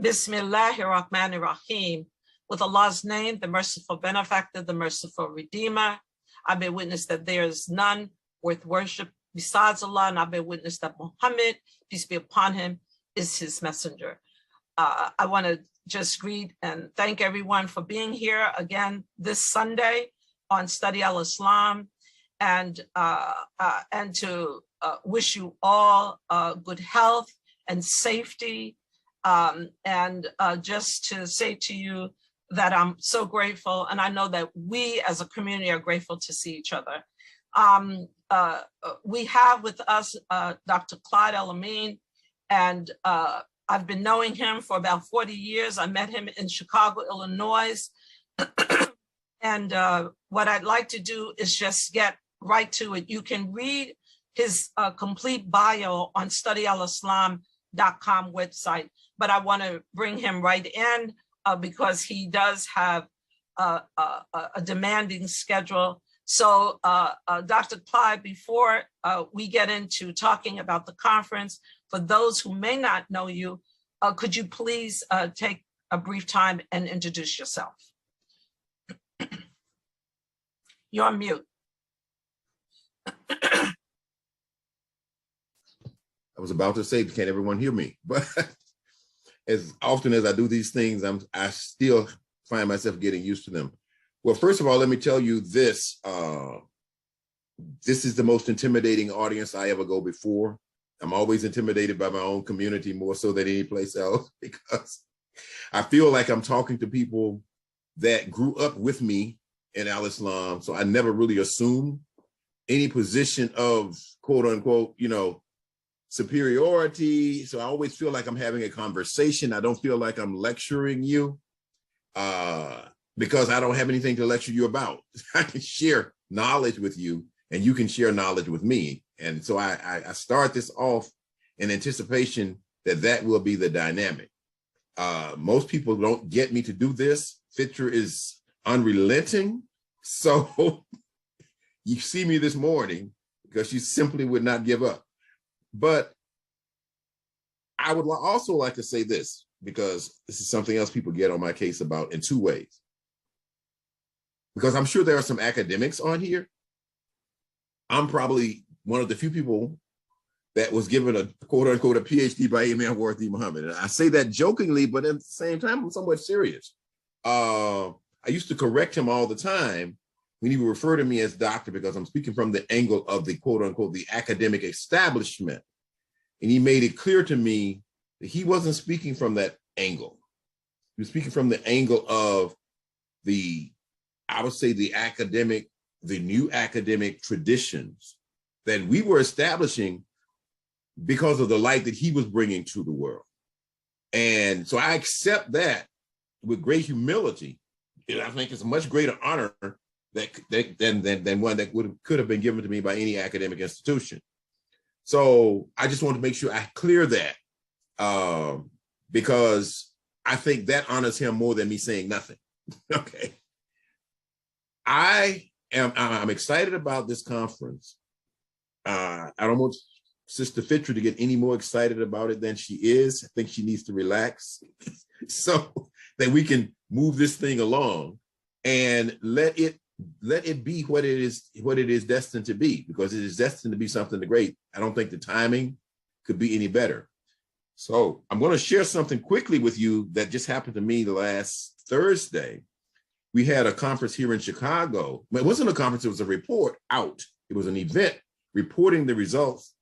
Bismillahirrahmanirrahim. With Allah's name, the merciful benefactor, the merciful redeemer. I bear witness that there is none worth worship besides Allah, and I bear witness that Muhammad, peace be upon him, is his messenger. I want to just greet and thank everyone for being here again this Sunday on Study Al-Islam, and to wish you all good health and safety, and just to say to you that I'm so grateful, and I know that we as a community are grateful to see each other. We have with us Dr. Clyde El-Amin, and I've been knowing him for about 40 years. I met him in Chicago, Illinois. And what I'd like to do is just get right to it. You can read his complete bio on studyalislam.com website, but I want to bring him right in because he does have a demanding schedule. So Dr. Clyde, before we get into talking about the conference, for those who may not know you, could you please take a brief time and introduce yourself? You're on mute. I was about to say, can everyone hear me? But as often as I do these things, I still find myself getting used to them. Well, first of all, let me tell you this. This is the most intimidating audience I ever go before. I'm always intimidated by my own community more so than any place else, because I feel like I'm talking to people that grew up with me in Al-Islam. So I never really assume any position of quote unquote, superiority. So I always feel like I'm having a conversation. I don't feel like I'm lecturing you because I don't have anything to lecture you about. I can share knowledge with you and you can share knowledge with me. And so I start this off in anticipation that that will be the dynamic. Most people don't get me to do this. Fitra is unrelenting. So you see me this morning because she simply would not give up. But I would also like to say this, because this is something else people get on my case about in two ways. Because I'm sure there are some academics on here. I'm probably one of the few people that was given a quote unquote a PhD by Imam Worthy Muhammad. And I say that jokingly, but at the same time, I'm somewhat serious. I used to correct him all the time when he would refer to me as doctor, because I'm speaking from the angle of the quote unquote, the academic establishment. And he made it clear to me that he wasn't speaking from that angle. He was speaking from the angle of I would say the new academic traditions that we were establishing because of the light that he was bringing to the world. And so I accept that with great humility. And I think it's a much greater honor than one that could have been given to me by any academic institution. So I just want to make sure I clear that because I think that honors him more than me saying nothing. Okay. I'm excited about this conference. I don't want Sister Fitra to get any more excited about it than she is. I think she needs to relax so that we can move this thing along and let it be what it is destined to be, because it is destined to be something great. I don't think the timing could be any better. So I'm going to share something quickly with you that just happened to me last Thursday. We had a conference here in Chicago. It wasn't a conference, it was a report out. It was an event reporting the results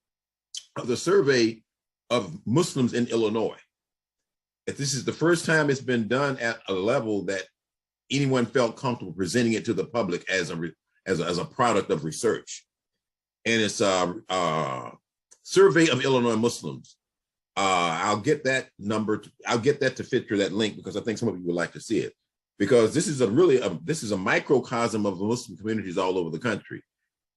of the survey of Muslims in Illinois. If this is the first time it's been done at a level that anyone felt comfortable presenting it to the public as a product of research. And it's a survey of Illinois Muslims. I'll get that number. I'll get that to Fitra, that link, because I think some of you would like to see it. Because this is a microcosm of the Muslim communities all over the country.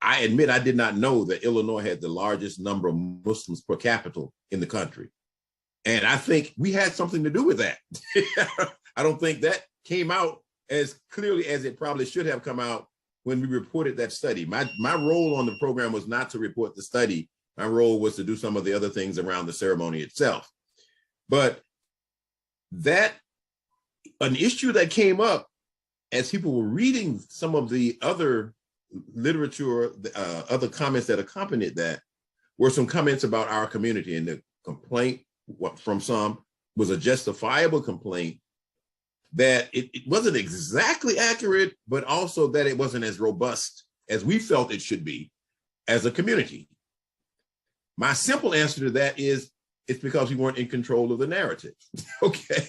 I admit I did not know that Illinois had the largest number of Muslims per capita in the country. And I think we had something to do with that. I don't think that came out as clearly as it probably should have come out when we reported that study. My role on the program was not to report the study. My role was to do some of the other things around the ceremony itself. But that an issue that came up as people were reading some of the other literature, other comments that accompanied that, were some comments about our community. And the complaint from some was a justifiable complaint that it wasn't exactly accurate, but also that it wasn't as robust as we felt it should be as a community. My simple answer to that is it's because we weren't in control of the narrative. Okay.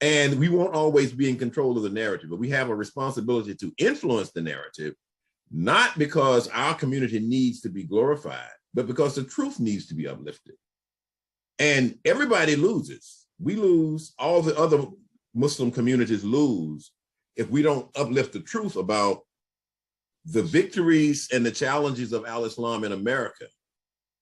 And we won't always be in control of the narrative, but we have a responsibility to influence the narrative, not because our community needs to be glorified, but because the truth needs to be uplifted. And everybody loses. We lose, all the other Muslim communities lose if we don't uplift the truth about the victories and the challenges of al-Islam in America,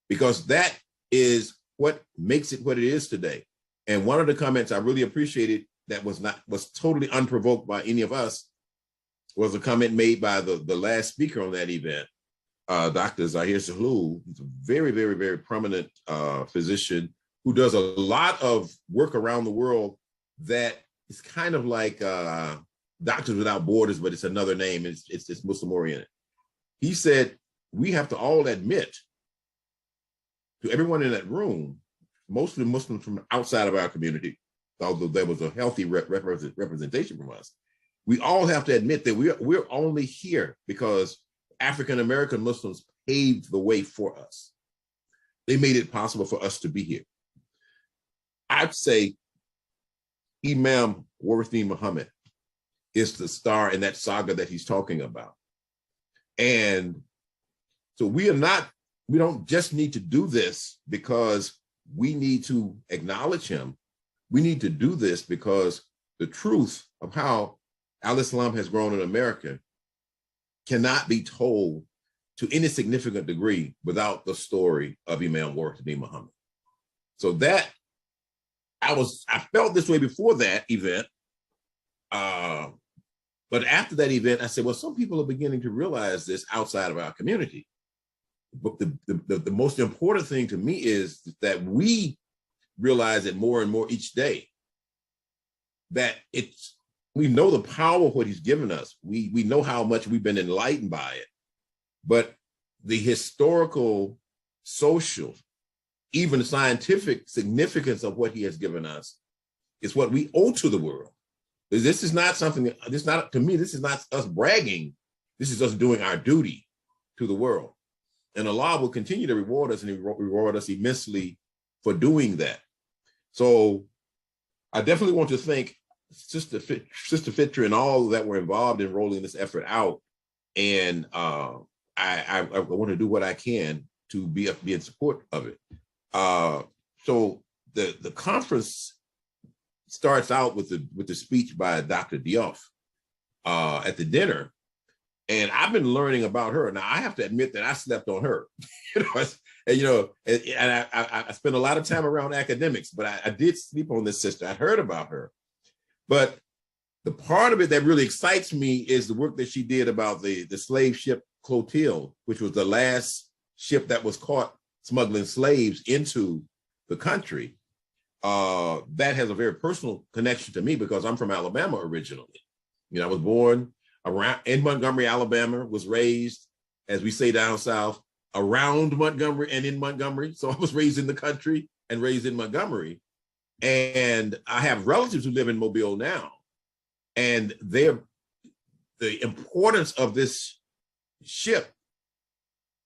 because that is what makes it what it is today. And one of the comments I really appreciated that was totally unprovoked by any of us was a comment made by the last speaker on that event, Dr. Zahir Sahlul. He's a very, very, very prominent physician who does a lot of work around the world that is kind of like Doctors Without Borders, but it's another name. It's Muslim oriented. He said, we have to all admit to everyone in that room, mostly Muslims from outside of our community, although there was a healthy representation from us, we all have to admit that we're only here because African-American Muslims paved the way for us. They made it possible for us to be here. I'd say Imam Warithin Muhammad is the star in that saga that he's talking about. And so we don't just need to do this because we need to acknowledge him. We need to do this because the truth of how al-Islam has grown in America cannot be told to any significant degree without the story of Imam Warithin Muhammad. So that, I felt this way before that event, but after that event, I said, well, some people are beginning to realize this outside of our community. But the most important thing to me is that we realize it more and more each day, that we know the power of what he's given us. We know how much we've been enlightened by it, but the historical, social, even scientific significance of what he has given us is what we owe to the world. This is not something, to me, this is not us bragging. This is us doing our duty to the world. And Allah will continue to reward us, and he reward us immensely for doing that. So I definitely want to thank Sister Fitra and all that were involved in rolling this effort out. And I want to do what I can to be in support of it. So the conference starts out with the speech by Dr. Diop at the dinner. And I've been learning about her. Now, I have to admit that I slept on her. I spent a lot of time around academics, but I did sleep on this sister. I heard about her. But the part of it that really excites me is the work that she did about the slave ship Clotilde, which was the last ship that was caught smuggling slaves into the country. That has a very personal connection to me because I'm from Alabama originally. I was born in Montgomery, Alabama, was raised, as we say down south, around Montgomery and in Montgomery. So I was raised in the country and raised in Montgomery. And I have relatives who live in Mobile now. And the importance of this ship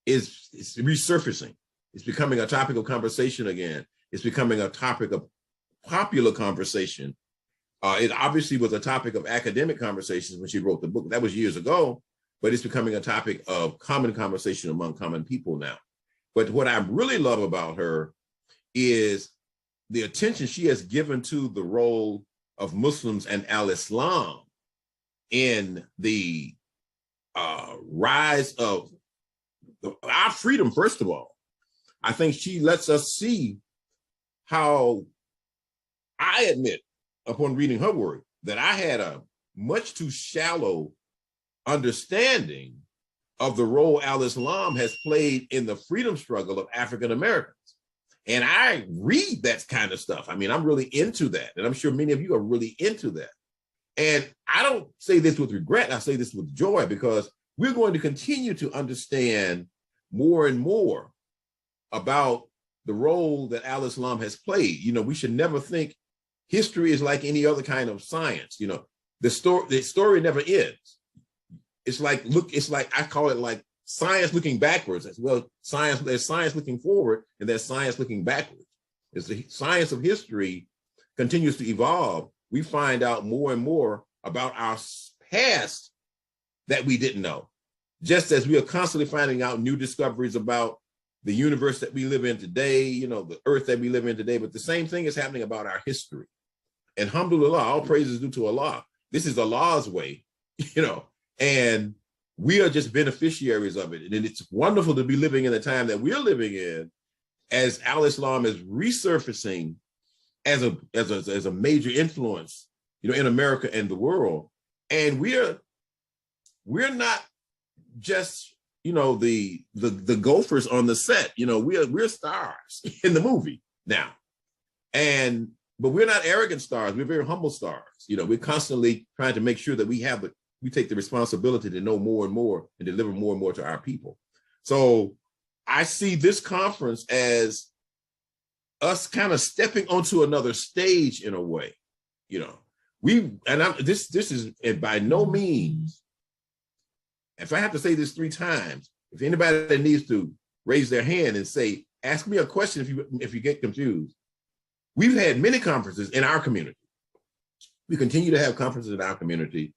is resurfacing. It's becoming a topic of conversation again. It's becoming a topic of popular conversation. It obviously was a topic of academic conversations when she wrote the book. That was years ago, but it's becoming a topic of common conversation among common people now. But what I really love about her is the attention she has given to the role of Muslims and al-Islam in the rise of our freedom, first of all. I think she lets us see how, I admit, upon reading her work, that I had a much too shallow understanding of the role al-Islam has played in the freedom struggle of African Americans. And I read that kind of stuff. I mean, I'm really into that. And I'm sure many of you are really into that. And I don't say this with regret. I say this with joy, because we're going to continue to understand more and more about the role that Al-Islam has played. You know, we should never think history is like any other kind of science. You know, the story never ends. It's like, I call it like science looking backwards as well. There's science looking forward, and there's science looking backwards. As the science of history continues to evolve, we find out more and more about our past that we didn't know. Just as we are constantly finding out new discoveries about the universe that we live in today, you know, the earth that we live in today, but the same thing is happening about our history. And alhamdulillah, all praise is due to Allah. This is Allah's way, you know, and we are just beneficiaries of it. And it's wonderful to be living in the time that we're living in, as Al-Islam is resurfacing as a major influence, you know, in America and the world. And we're not just, you know, the gophers on the set. You know, we're stars in the movie now. But we're not arrogant stars. We're very humble stars. You know, we're constantly trying to make sure that we take the responsibility to know more and more and deliver more and more to our people. So I see this conference as us kind of stepping onto another stage in a way. You know, this is by no means, if I have to say this 3 times, if anybody that needs to raise their hand and say, ask me a question if you get confused. We've had many conferences in our community. We continue to have conferences in our community.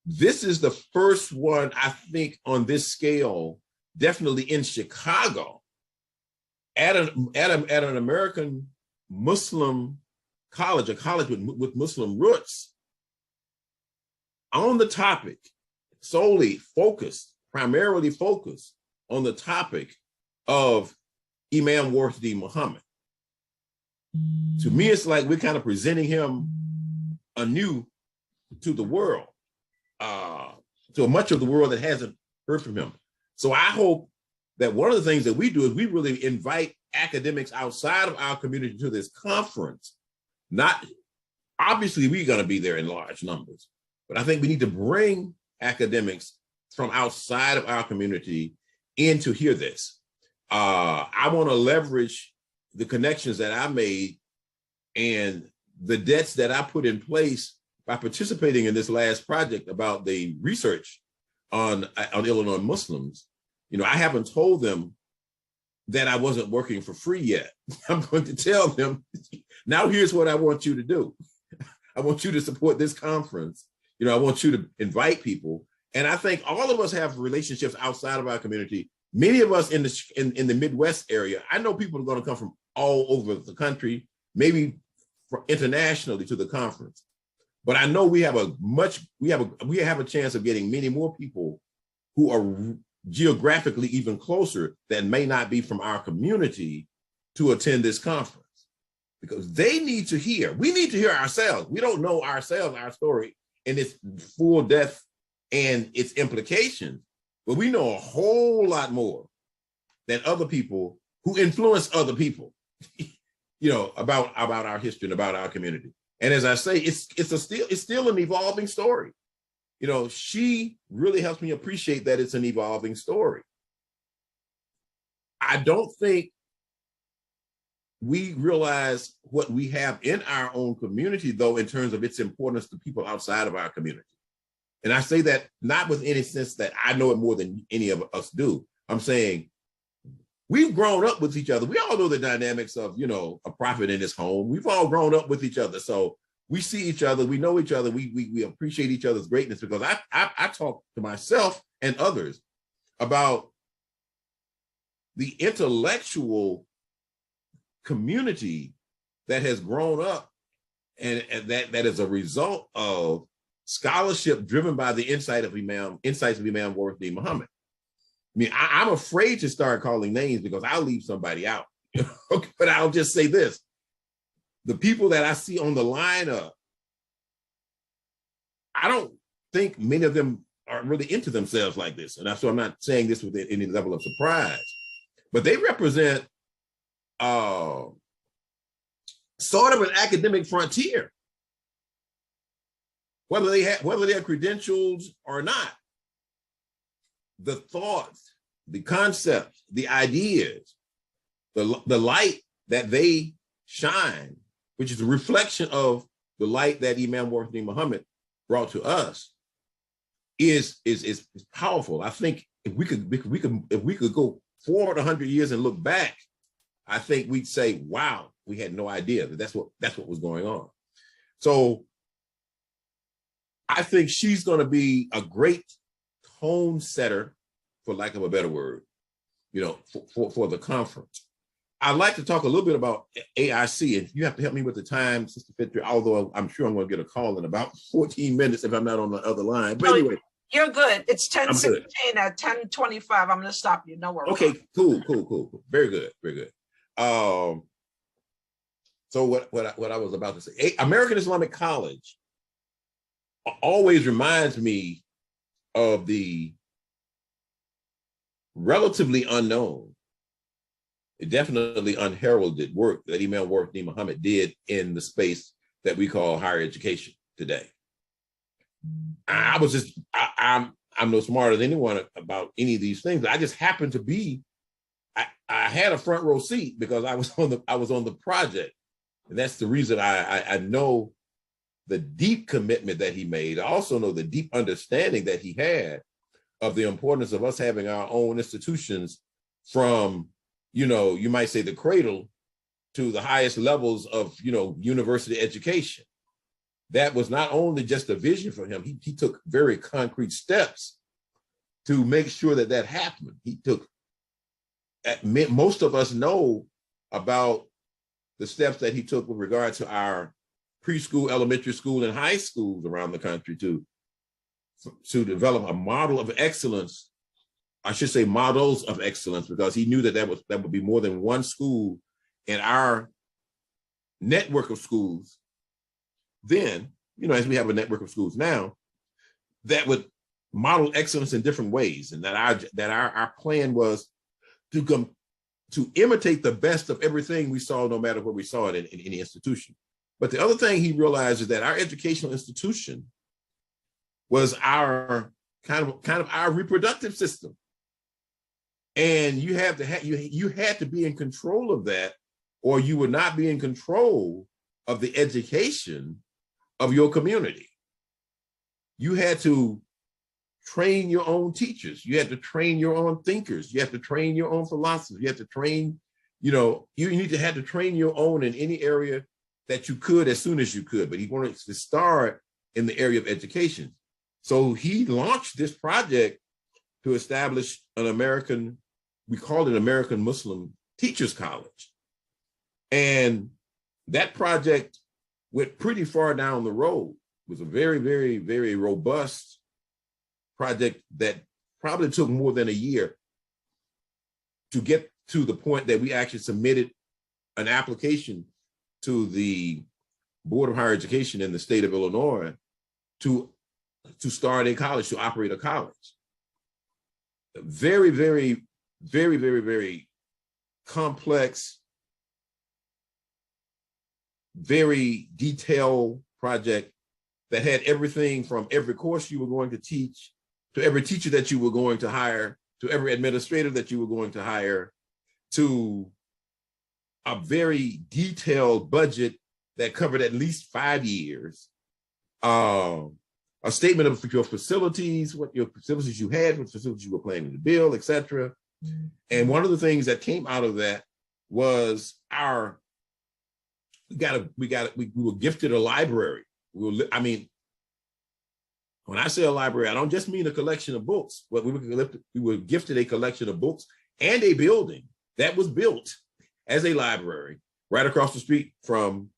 This is the first one, I think, on this scale, definitely in Chicago, at an American Muslim college, a college with Muslim roots, on the topic, primarily focused on the topic of Imam Wardi Muhammad. To me, it's like we're kind of presenting him anew to the world, to much of the world that hasn't heard from him. So I hope that one of the things that we do is we really invite academics outside of our community to this conference. Not, obviously, we're going to be there in large numbers, but I think we need to bring academics from outside of our community in to hear this. I want to leverage the connections that I made and the debts that I put in place by participating in this last project about the research on Illinois Muslims. You know, I haven't told them that I wasn't working for free yet. I'm going to tell them, now here's what I want you to do. I want you to support this conference. You know, I want you to invite people. And I think all of us have relationships outside of our community. Many of us in the Midwest area, I know people are going to come from all over the country, maybe internationally to the conference. But I know we have a chance of getting many more people who are geographically even closer that may not be from our community to attend this conference, because they need to hear. We need to hear ourselves. We don't know ourselves, our story, and its full depth and its implications, but we know a whole lot more than other people who influence other people, you know, about our history and about our community. And as I say, it's still an evolving story. You know, she really helps me appreciate that it's an evolving story. I don't think we realize what we have in our own community, though, in terms of its importance to people outside of our community. And I say that not with any sense that I know it more than any of us do. I'm saying we've grown up with each other. We all know the dynamics of, you know, a prophet in his home. We've all grown up with each other. So we see each other, we know each other, we appreciate each other's greatness, because I talk to myself and others about the intellectual community that has grown up, and that is a result of scholarship driven by the insights of Imam Wardi Muhammad. I mean, I'm afraid to start calling names because I'll leave somebody out. But I'll just say this. The people that I see on the lineup, I don't think many of them are really into themselves like this. And so I'm not saying this with any level of surprise, but they represent sort of an academic frontier, whether they have credentials or not. The thoughts, the concepts, the ideas, the light that they shine, which is a reflection of the light that Imam Wahid Muhammad brought to us, is powerful. I think if we could go forward 100 years and look back, I think we'd say, wow, we had no idea that that's what was going on. So I think she's going to be a great tone setter, for lack of a better word, for the conference. I'd like to talk a little bit about AIC, and you have to help me with the time, Sister Fitri, although I'm sure I'm going to get a call in about 14 minutes if I'm not on the other line. But anyway. You're good. It's 10:16 at 10:25. I'm going to stop you. No worries. Okay, cool. Very good. So what I was about to say, American Islamic College always reminds me of the relatively unknown, definitely unheralded work that Imam Wahid Muhammad did in the space that we call higher education today. I'm no smarter than anyone about any of these things. I just happened to be, I had a front row seat because I was on the project. And that's the reason I know the deep commitment that he made. I also know the deep understanding that he had of the importance of us having our own institutions from, you might say, the cradle to the highest levels of, university education. That was not only just a vision for him, he took very concrete steps to make sure that happened. Most of us know about the steps that he took with regard to our preschool, elementary school, and high schools around the country to develop a model of excellence. I should say models of excellence, because he knew that would be more than one school in our network of schools then, as we have a network of schools now, that would model excellence in different ways. And that our plan was to imitate the best of everything we saw, no matter where we saw it in any institution. But the other thing he realized is that our educational institution was our kind of our reproductive system. And you had to be in control of that, or you would not be in control of the education of your community. You had to train your own teachers. You had to train your own thinkers. You had to train your own philosophers. You had to train, you had to train your own in any area that you could as soon as you could. But he wanted to start in the area of education. So he launched this project to establish we called it American Muslim Teachers College. And that project went pretty far down the road. It was a very, very, very robust project that probably took more than a year to get to the point that we actually submitted an application to the Board of Higher Education in the state of Illinois to start a college, to operate a college. Very, very, very, very, very complex, very detailed project that had everything from every course you were going to teach, to every teacher that you were going to hire, to every administrator that you were going to hire, to a very detailed budget that covered at least 5 years, a statement of your facilities, what your facilities you had, what facilities you were planning to build, et cetera. And one of the things that came out of that was we were gifted a library. When I say a library, I don't just mean a collection of books. But we were gifted a collection of books and a building that was built as a library right across the street from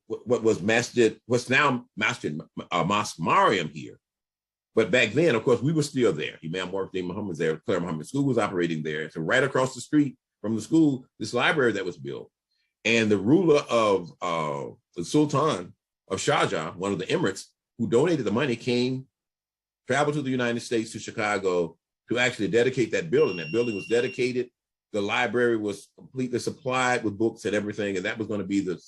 what's now Mosque Mariam here. But back then, of course, we were still there. Imam Wahid Muhammad was there. Claire Muhammad School was operating there. So right across the street from the school, this library that was built. And the ruler of the Sultan of Sharjah, one of the Emirates, who donated the money, traveled to the United States, to Chicago, to actually dedicate that building. That building was dedicated The library was completely supplied with books and everything, and that was going to be the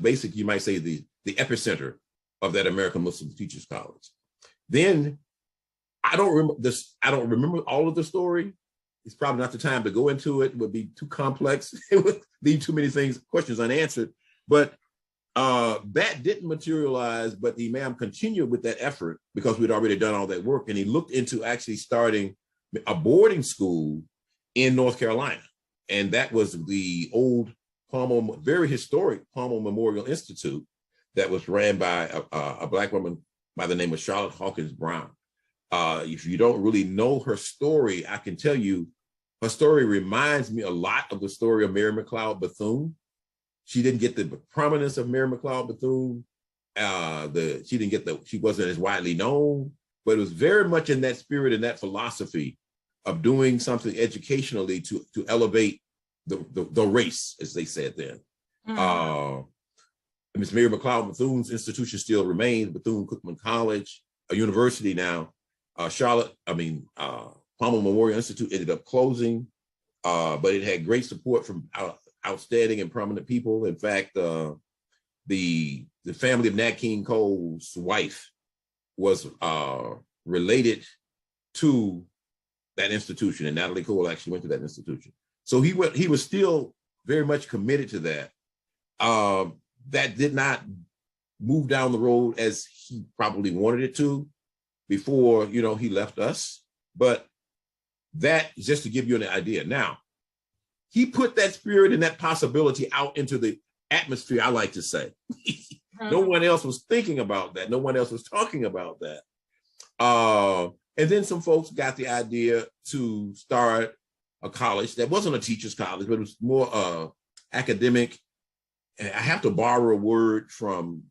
basic, you might say, the epicenter of that American Muslim Teachers College. Then I don't remember all of the story. It's probably not the time to go into it. It would be too complex. It would leave too many questions unanswered. But that didn't materialize, but the Imam continued with that effort because we'd already done all that work. And he looked into actually starting a boarding school in North Carolina. And that was the old Palmer, very historic Palmer Memorial Institute that was ran by a Black woman by the name of Charlotte Hawkins Brown. If you don't really know her story, I can tell you her story reminds me a lot of the story of Mary McLeod Bethune. She didn't get the prominence of Mary McLeod Bethune. She wasn't as widely known, but it was very much in that spirit and that philosophy of doing something educationally to elevate the race, as they said then. Miss Mary McLeod Bethune's institution still remains, Bethune-Cookman College, a university now. Palmer Memorial Institute ended up closing, but it had great support from outstanding and prominent people. In fact, the family of Nat King Cole's wife was related to that institution, and Natalie Cole actually went to that institution. So he was still very much committed to that. That did not move down the road as he probably wanted it to before, he left us. But that, just to give you an idea. Now, he put that spirit and that possibility out into the atmosphere, I like to say. No one else was thinking about that. No one else was talking about that. And then some folks got the idea to start a college that wasn't a teacher's college, but it was more academic. And I have to borrow a word from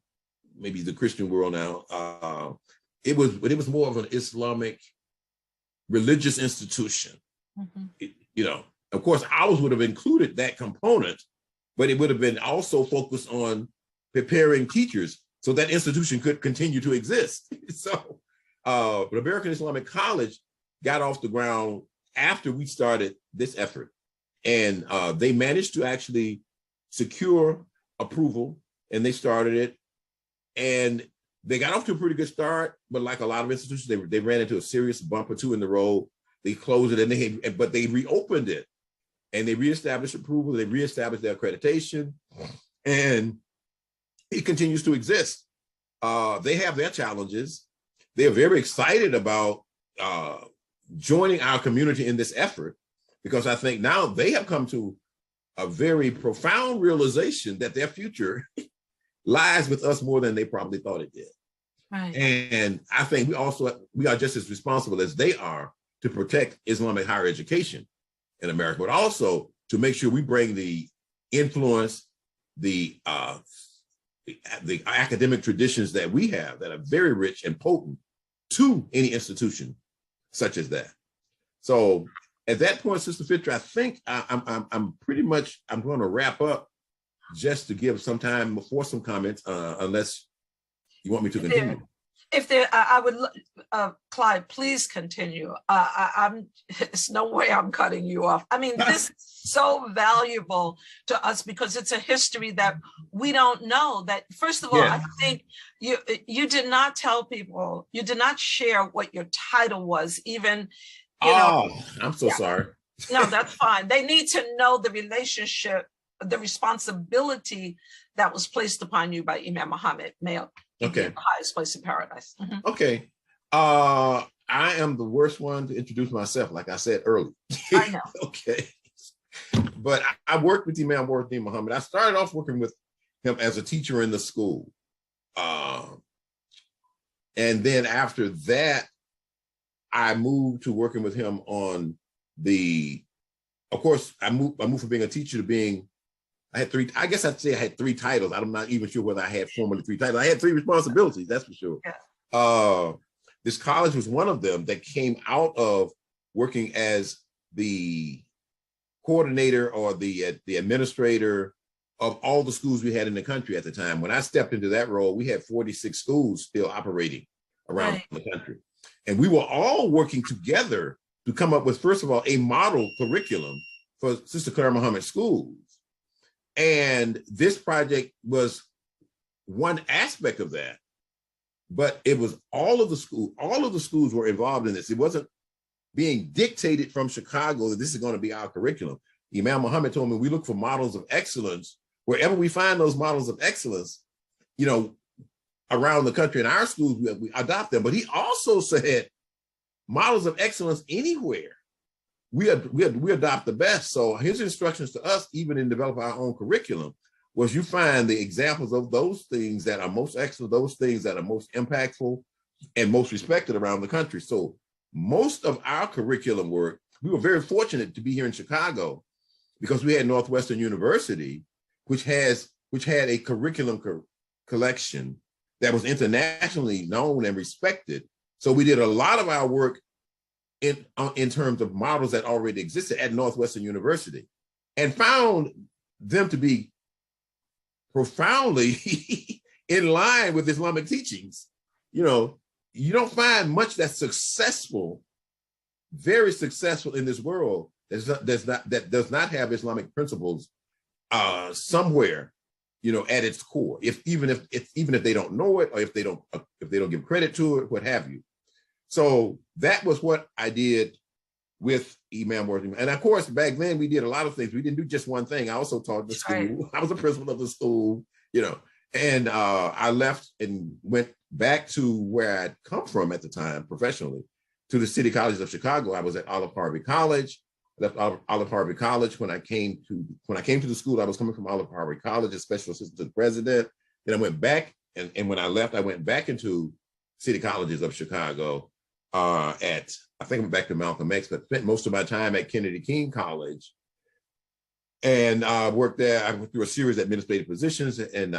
maybe the Christian world now. It was more of an Islamic religious institution. Of course, ours would have included that component, but it would have been also focused on preparing teachers so that institution could continue to exist. But American Islamic College got off the ground after we started this effort. And they managed to actually secure approval, and they started it. And they got off to a pretty good start, but like a lot of institutions, they ran into a serious bump or two in the road. They closed it, but they reopened it, and they reestablished approval. They reestablished their accreditation, and it continues to exist. They have their challenges. They're very excited about joining our community in this effort, because I think now they have come to a very profound realization that their future lies with us more than they probably thought it did. Right. And I think we are just as responsible as they are to protect Islamic higher education in America, but also to make sure we bring the influence, the academic traditions that we have that are very rich and potent to any institution such as that. So at that point, Sister Fitra, I think I'm going to wrap up just to give some time for some comments, unless you want me to continue. I would, Clyde, please continue. There's no way I'm cutting you off. I mean, this is so valuable to us because it's a history that we don't know. That, first of all, I think you did not tell people, you did not share what your title was, even, you know. I'm so sorry. No, that's fine. They need to know the relationship, the responsibility that was placed upon you by Imam Muhammad. Okay. The highest place in paradise. Okay. I am the worst one to introduce myself, like I said earlier. I know. Okay. But I worked with Imam Muhammad. I started off working with him as a teacher in the school. And then after that, I moved to working with him on of course, I moved from being a teacher to being, I guess I'd say I had three titles. I'm not even sure whether I had formally three titles. I had three responsibilities, that's for sure. Yeah. This college was one of them that came out of working as the coordinator or the administrator of all the schools we had in the country at the time. When I stepped into that role, we had 46 schools still operating around the country. And we were all working together to come up with, first of all, a model curriculum for Sister Clara Muhammad schools. And this project was one aspect of that, but it was all of the schools were involved in this. It wasn't being dictated from Chicago that this is going to be our curriculum. Imam Muhammad told me we look for models of excellence wherever we find those models of excellence, you know, around the country in our schools, we adopt them. But he also said models of excellence anywhere, we adopt the best. So his instructions to us, even in developing our own curriculum, was you find the examples of those things that are most excellent, those things that are most impactful and most respected around the country. So most of our curriculum work, we were very fortunate to be here in Chicago because we had Northwestern University, which had a curriculum collection that was internationally known and respected. So we did a lot of our work in terms of models that already existed at Northwestern University and found them to be profoundly in line with Islamic teachings. You know, you don't find much that's successful, very successful in this world that does not have Islamic principles somewhere, you know, at its core. Even if they don't know it, or if they don't give credit to it, what have you. So that was what I did with Imam Worthy. And of course, back then we did a lot of things. We didn't do just one thing. I also taught the school. Right. I was the principal of the school, you know, and I left and went back to where I'd come from at the time professionally, to the City Colleges of Chicago. I was at Olive Harvey College. Left Olive Harvey College when I came to the school. I was coming from Olive Harvey College as special assistant to the president. Then I went back, and when I left, I went back into City Colleges of Chicago. I think I went back to Malcolm X, but spent most of my time at Kennedy King College, and worked there. I went through a series of administrative positions, and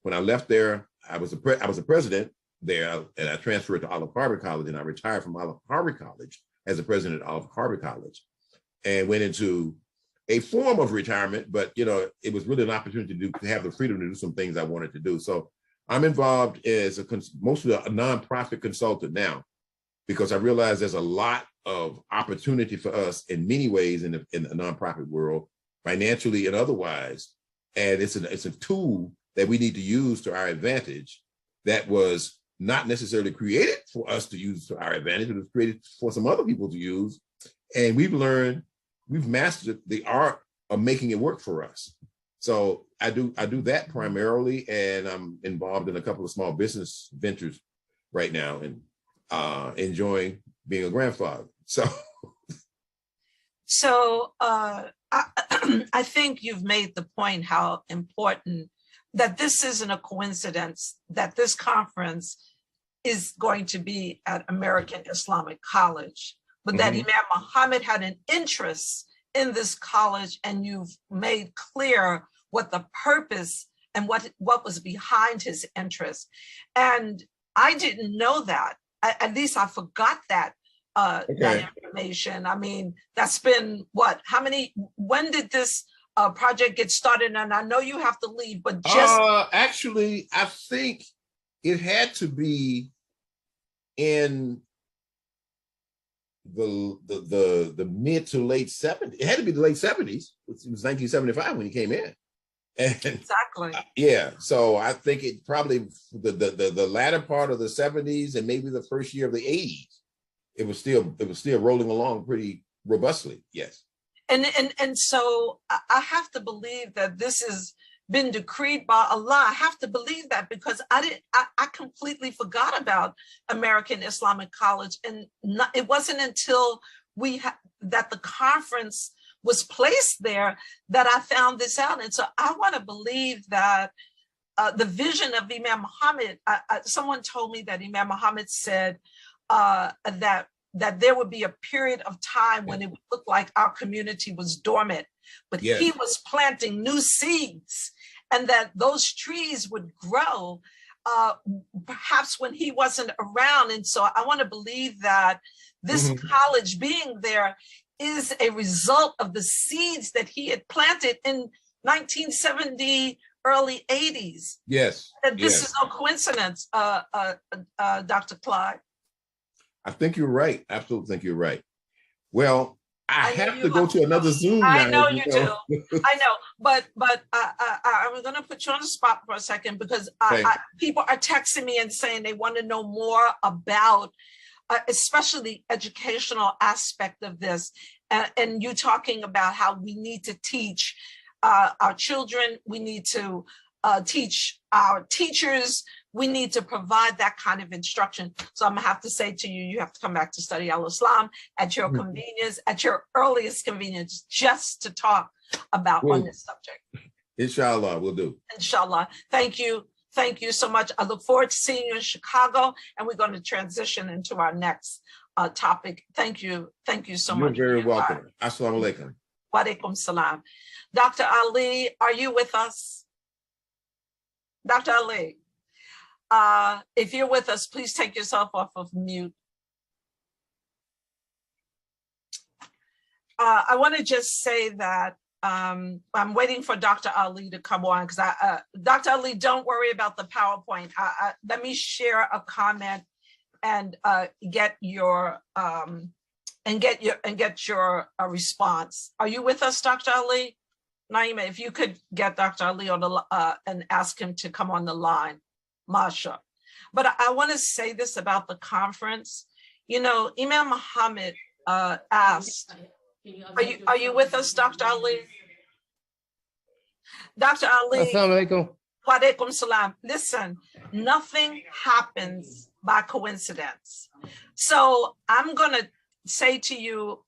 when I left there, I was a president there, and I transferred to Olive Harvey College, and I retired from Olive Harvey College as the president of Olive Harvey College, and went into a form of retirement. But you know, it was really an opportunity to have the freedom to do some things I wanted to do. So I'm involved as mostly a nonprofit consultant now, because I realize there's a lot of opportunity for us in many ways in the nonprofit world, financially and otherwise. And it's a tool that we need to use to our advantage that was not necessarily created for us to use to our advantage, but it was created for some other people to use. And we've mastered the art of making it work for us. So I do that primarily, and I'm involved in a couple of small business ventures right now, and enjoying being a grandfather. So I think you've made the point how important that this isn't a coincidence that this conference is going to be at American Islamic College, but that Imam Muhammad had an interest in this college, and you've made clear what the purpose and what was behind his interest. And I didn't know that. At least I forgot that that information. I mean, that's been what? When did this project get started? And I know you have to leave, but just actually, I think it had to be in the mid to late 70s. It had to be the late 70s. It was 1975 when he came in. And, exactly. Yeah. So I think it probably the latter part of the 70s and maybe the first year of the 80s. It was still rolling along pretty robustly. Yes. And so I have to believe that this has been decreed by Allah. I have to believe that, because I completely forgot about American Islamic College, and it wasn't until that the conference was placed there that I found this out. And so I want to believe that the vision of Imam Muhammad, someone told me that Imam Muhammad said that there would be a period of time when it would look like our community was dormant, but he was planting new seeds, and that those trees would grow perhaps when he wasn't around. And so I want to believe that this college being there is a result of the seeds that he had planted in 1970, early 80s. Yes. And this is no coincidence, Dr. Clyde. I think you're right. Absolutely think you're right. Well, I know have you to go to another Zoom now. I know you do. I know, but I'm going to put you on the spot for a second because people are texting me and saying they want to know more about, especially the educational aspect of this, and you talking about how we need to teach our children, we need to teach our teachers, we need to provide that kind of instruction. So I'm gonna have to say to you, you have to come back to study Al-Islam at your convenience, at your earliest convenience, just to talk about on this subject. Inshallah, we'll do. Inshallah. Thank you. Thank you so much. I look forward to seeing you in Chicago, and we're going to transition into our next topic. Thank you. Thank you so much. You're very welcome. Assalamu alaikum. Wa alaikum salam. Dr. Ali, are you with us? Dr. Ali, if you're with us, please take yourself off of mute. I want to just say that I'm waiting for Dr. Ali to come on because Dr. Ali, don't worry about the PowerPoint. Let me share a comment and get your response. Are you with us, Dr. Ali? Naima, if you could get Dr. Ali on the and ask him to come on the line, Masha. But I want to say this about the conference. You know, Imam Muhammad asked, are you with us, Dr. Ali? Dr. Ali. Assalamu alaikum. Wa alaikum salam. Listen, nothing happens by coincidence. So I'm going to say to you,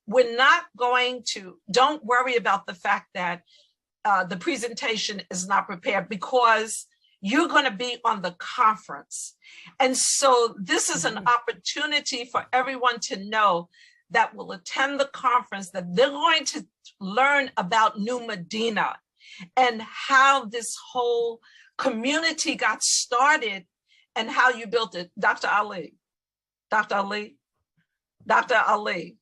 don't worry about the fact that the presentation is not prepared because you're going to be on the conference. And so this is an opportunity for everyone to know that will attend the conference, that they're going to learn about New Medina and how this whole community got started and how you built it. Dr. Ali, Dr. Ali, Dr. Ali.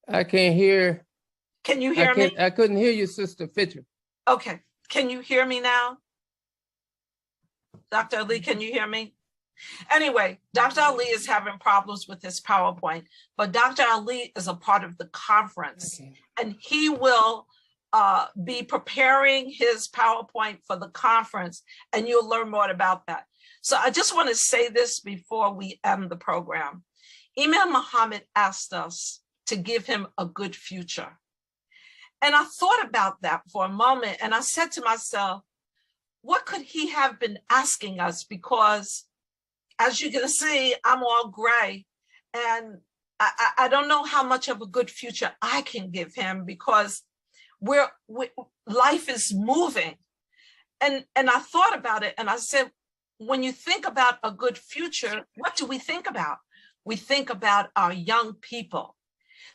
I can't hear. Can you hear me? I couldn't hear you, Sister Fitcher. Okay, can you hear me now? Dr. Ali, can you hear me? Anyway, Dr. Ali is having problems with his PowerPoint, but Dr. Ali is a part of the conference, and he will be preparing his PowerPoint for the conference, and you'll learn more about that. So I just want to say this before we end the program. Imam Muhammad asked us to give him a good future. And I thought about that for a moment, and I said to myself, what could he have been asking us? Because as you can see, I'm all gray, and I don't know how much of a good future I can give him because life is moving. And I thought about it, and I said, when you think about a good future, what do we think about? We think about our young people.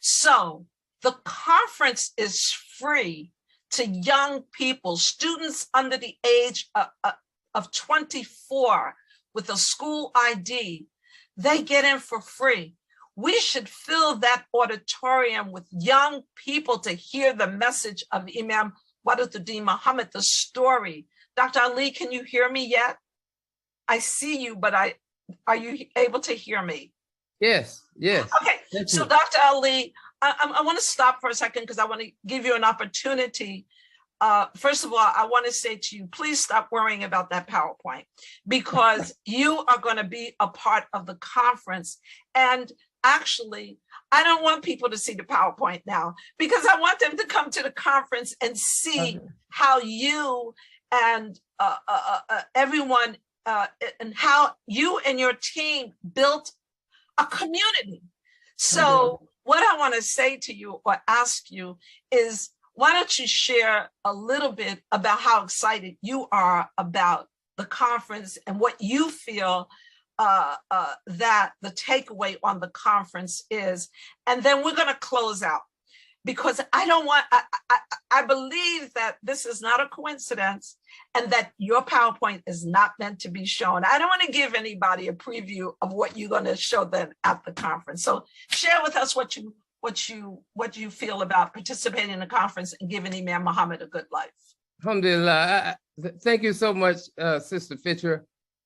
So the conference is free to young people, students under the age of 24 with a school ID. They get in for free. We should fill that auditorium with young people to hear the message of Imam Waduddin Muhammad, the story. Dr. Ali, can you hear me yet? I see you, but are you able to hear me? Yes, yes. Okay, so Dr. Ali, I want to stop for a second because I want to give you an opportunity. First of all, I want to say to you, please stop worrying about that PowerPoint because you are going to be a part of the conference. And actually, I don't want people to see the PowerPoint now because I want them to come to the conference and see how you and everyone and how you and your team built a community. So what I want to say to you or ask you is, why don't you share a little bit about how excited you are about the conference and what you feel that the takeaway on the conference is, and then we're going to close out because I believe that this is not a coincidence and that your PowerPoint is not meant to be shown. I don't want to give anybody a preview of what you're going to show them at the conference. So share with us what you feel about participating in the conference and giving Imam Muhammad a good life. Alhamdulillah. Thank you so much, Sister Fitcher.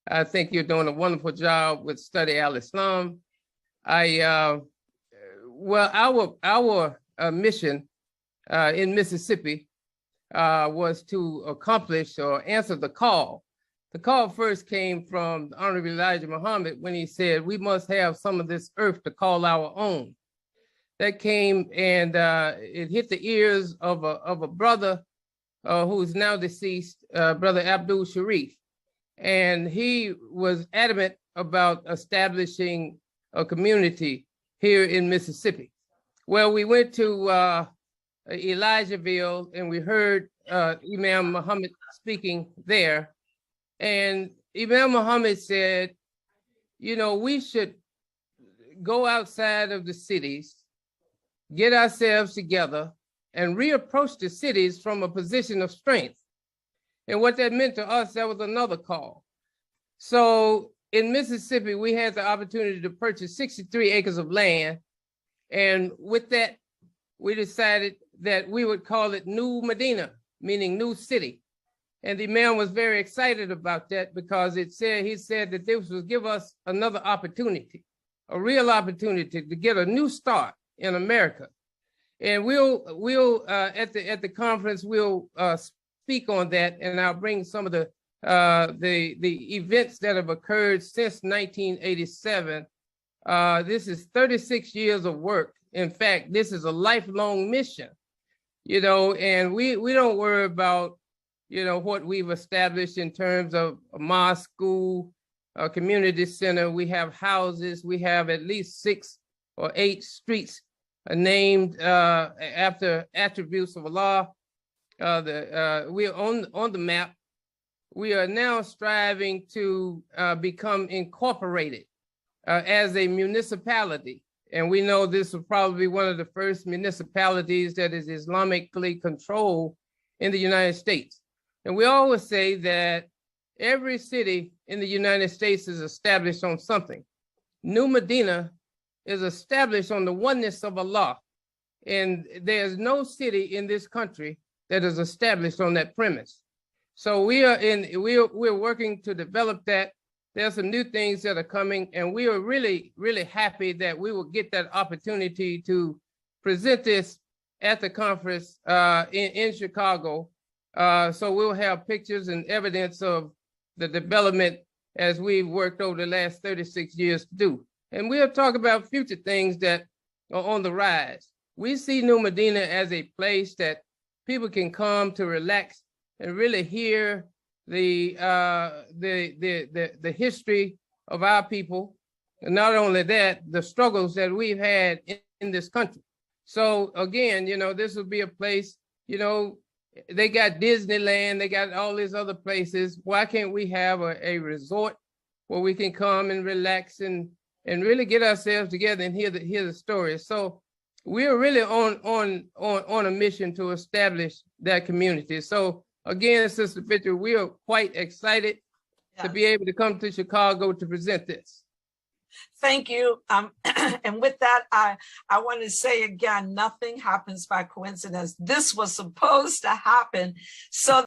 I think you're doing a wonderful job with Study Al-Islam. Well, our mission in Mississippi was to accomplish or answer the call. The call first came from Honorable Elijah Muhammad when he said, we must have some of this earth to call our own. That came and it hit the ears of a brother who is now deceased, Brother Abdul Sharif. And he was adamant about establishing a community here in Mississippi. Well, we went to Elijahville and we heard Imam Muhammad speaking there. And Imam Muhammad said, you know, we should go outside of the cities, get ourselves together and reapproach the cities from a position of strength. And what that meant to us, that was another call. So in Mississippi, we had the opportunity to purchase 63 acres of land. And with that, we decided that we would call it New Medina, meaning new city. And the man was very excited about that because he said that this would give us another opportunity, a real opportunity to get a new start in America. And we'll at the conference, we'll speak on that, and I'll bring some of the events that have occurred since 1987. This is 36 years of work. In fact, this is a lifelong mission, you know, and we don't worry about, you know, what we've established in terms of a mosque, school, a community center. We have houses. We have at least 6 or 8 streets named after attributes of Allah. We're on the map. We are now striving to become incorporated as a municipality. And we know this will probably be one of the first municipalities that is Islamically controlled in the United States. And we always say that every city in the United States is established on something. New Medina is established on the oneness of Allah. And there's no city in this country that is established on that premise. So we're working to develop that. There's some new things that are coming, and we are really, really happy that we will get that opportunity to present this at the conference in Chicago. So we'll have pictures and evidence of the development as we've worked over the last 36 years to do. And we'll talk about future things that are on the rise. We see New Medina as a place that people can come to relax and really hear the history of our people. And not only that, the struggles that we've had in this country. So again, you know, this will be a place, you know, they got Disneyland, they got all these other places. Why can't we have a resort where we can come and relax and really get ourselves together and hear the stories? So we're really on a mission to establish that community. So again, Sister Fisher, we are quite excited to be able to come to Chicago to present this. Thank you. And with that, I want to say again, nothing happens by coincidence. This was supposed to happen so